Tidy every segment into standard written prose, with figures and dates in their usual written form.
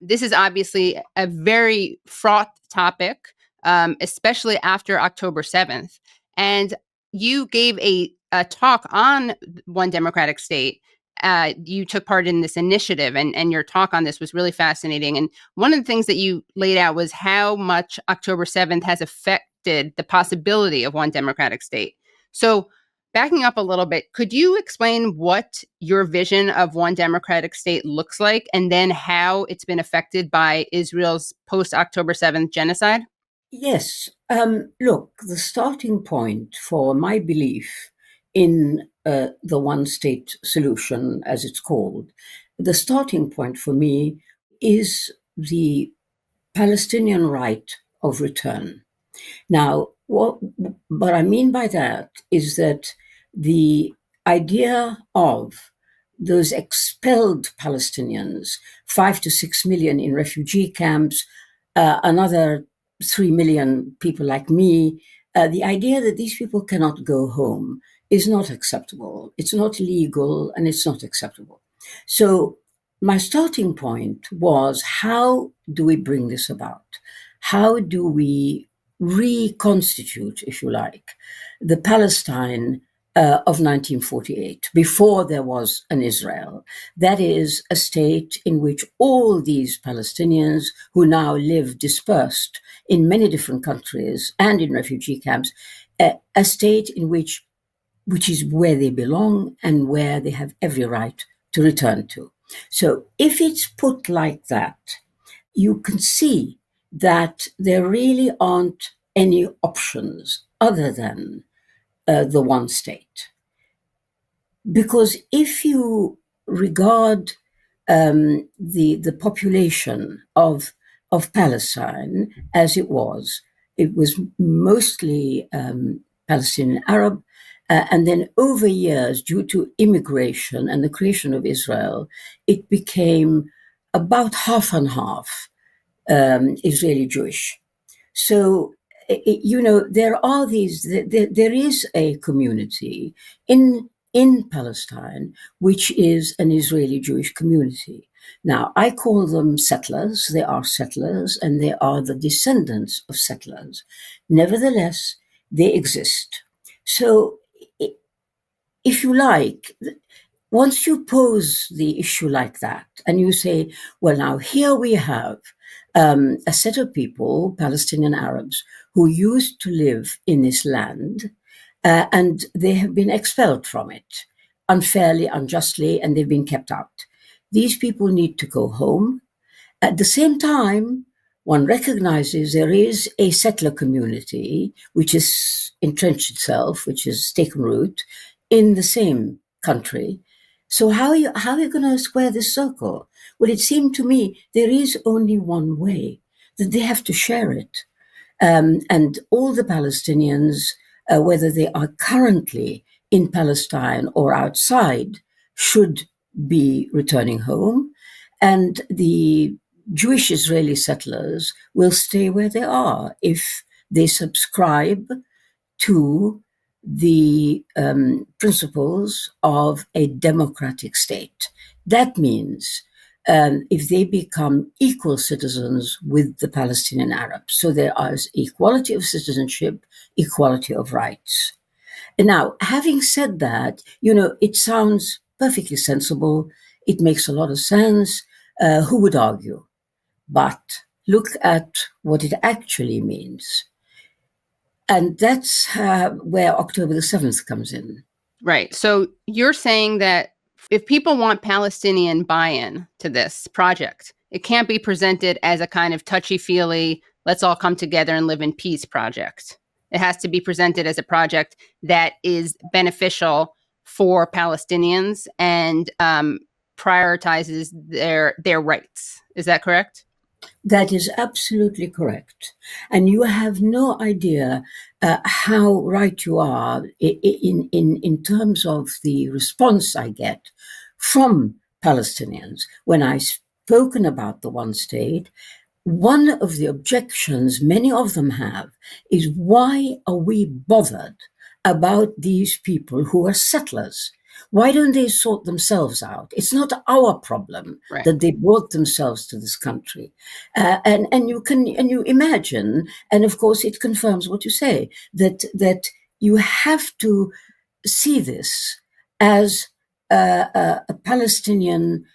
this is obviously a very fraught topic, especially after October 7th. And you gave a talk on One Democratic State. You took part in this initiative, and your talk on this was really fascinating. And one of the things that you laid out was how much October 7th has affected the possibility of one democratic state. So backing up a little bit, could you explain what your vision of one democratic state looks like, and then how it's been affected by Israel's post-October 7th genocide? Yes. Look, the starting point for my belief in the one-state solution, as it's called, the starting point for me is the Palestinian right of return. Now, what I mean by that is that the idea of those expelled Palestinians, 5 to 6 million in refugee camps, another 3 million people like me, the idea that these people cannot go home is not acceptable. It's not legal and it's not acceptable. So my starting point was, how do we bring this about? How do we reconstitute, if you like, the Palestine of 1948, before there was an Israel? That is a state in which all these Palestinians who now live dispersed in many different countries and in refugee camps, a state in which is where they belong and where they have every right to return to. So if it's put like that, you can see that there really aren't any options other than the one state. Because if you regard the population of Palestine as it was mostly Palestinian Arab, and then over years, due to immigration and the creation of Israel, it became about half and half Israeli Jewish. So, there are there is a community in Palestine, which is an Israeli Jewish community. Now, I call them settlers. They are settlers and they are the descendants of settlers. Nevertheless, they exist. So, if you like, once you pose the issue like that and you say, well, now here we have a set of people, Palestinian Arabs, who used to live in this land, and they have been expelled from it unfairly, unjustly, and they've been kept out. These people need to go home. At the same time, one recognizes there is a settler community which has entrenched itself, which has taken root in the same country. So how are you going to square this circle? Well, it seemed to me there is only one way, that they have to share it. And all the Palestinians, whether they are currently in Palestine or outside, should be returning home. And the Jewish Israeli settlers will stay where they are if they subscribe to the principles of a democratic state. That means if they become equal citizens with the Palestinian Arabs. So there is equality of citizenship, equality of rights. And now, having said that, it sounds perfectly sensible. It makes a lot of sense. Who would argue? But look at what it actually means. And that's where October the 7th comes in. Right. So you're saying that if people want Palestinian buy-in to this project, it can't be presented as a kind of touchy-feely, let's all come together and live in peace project. It has to be presented as a project that is beneficial for Palestinians and prioritizes their rights. Is that correct? That is absolutely correct. And you have no idea how right you are in terms of the response I get from Palestinians. When I've spoken about the one state, one of the objections many of them have is, why are we bothered about these people who are settlers? Why don't they sort themselves out? It's not our problem Right. that they brought themselves to this country. And you imagine, and of course it confirms what you say, that you have to see this as a Palestinian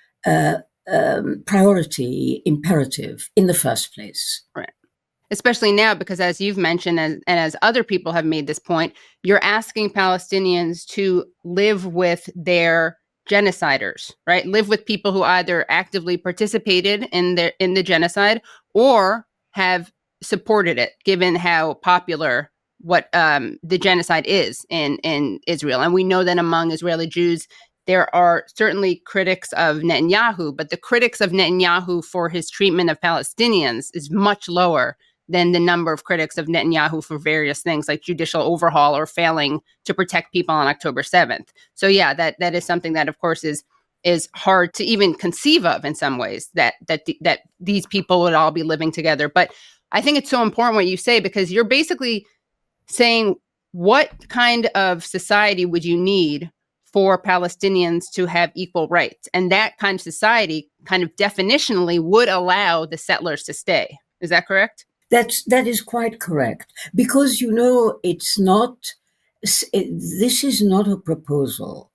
priority imperative in the first place. Right. Especially now, because as you've mentioned, and as other people have made this point, you're asking Palestinians to live with their genociders, right? Live with people who either actively participated in the genocide or have supported it, given how popular what the genocide is in Israel. And we know that among Israeli Jews, there are certainly critics of Netanyahu, but the critics of Netanyahu for his treatment of Palestinians is much lower than the number of critics of Netanyahu for various things like judicial overhaul or failing to protect people on October 7th. So yeah, that is something that of course is hard to even conceive of in some ways, that these people would all be living together. But I think it's so important what you say, because you're basically saying, what kind of society would you need for Palestinians to have equal rights? And that kind of society kind of definitionally would allow the settlers to stay. Is that correct? That is quite correct, because it's not. This is not a proposal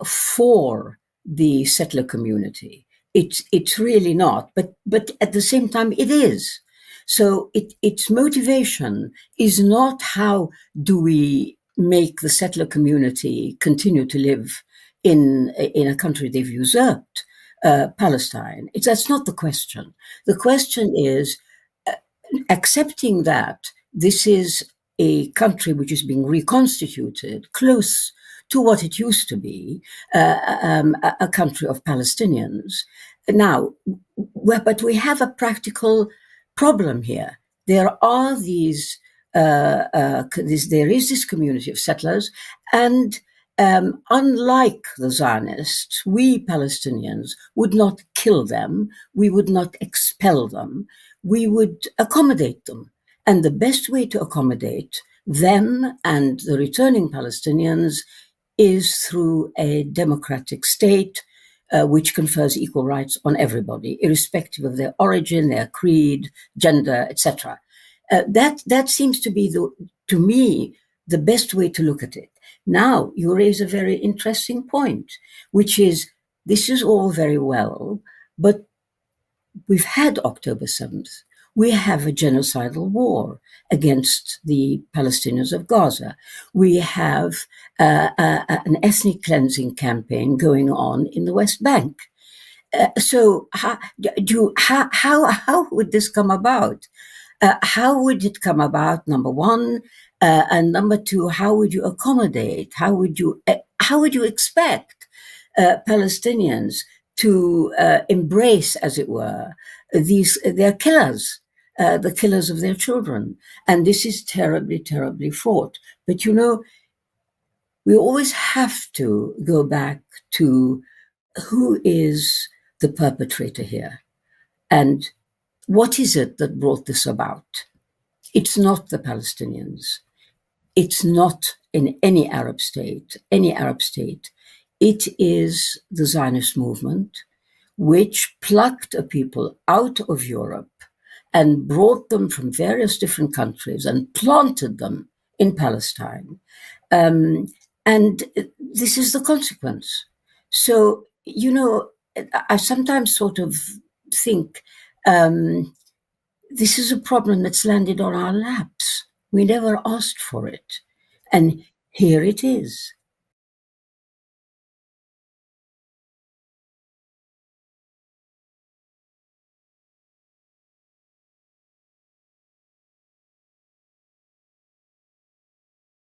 for the settler community. It's really not. But at the same time, it is. So its motivation is not how do we make the settler community continue to live in a country they've usurped, Palestine. That's not the question. The question is accepting that this is a country which is being reconstituted close to what it used to be, a country of Palestinians. Now, but we have a practical problem here. There are there is this community of settlers, and unlike the Zionists, we Palestinians would not kill them, we would not expel them, we would accommodate them. And the best way to accommodate them and the returning Palestinians is through a democratic state which confers equal rights on everybody, irrespective of their origin, their creed, gender, etc. That seems to be, to me, the best way to look at it. Now, you raise a very interesting point, which is, this is all very well, but we've had October 7th. We have a genocidal war against the Palestinians of Gaza. We have an ethnic cleansing campaign going on in the West Bank. So how would this come about? How would it come about, number one? And number two, how would you accommodate? How would you expect Palestinians to embrace, as it were, their killers, the killers of their children? And this is terribly, terribly fraught. But we always have to go back to who is the perpetrator here, and what is it that brought this about? It's not the Palestinians. It's not in any Arab state. It is the Zionist movement, which plucked a people out of Europe and brought them from various different countries and planted them in Palestine. And this is the consequence. So, I sometimes sort of think this is a problem that's landed on our laps. We never asked for it. And here it is.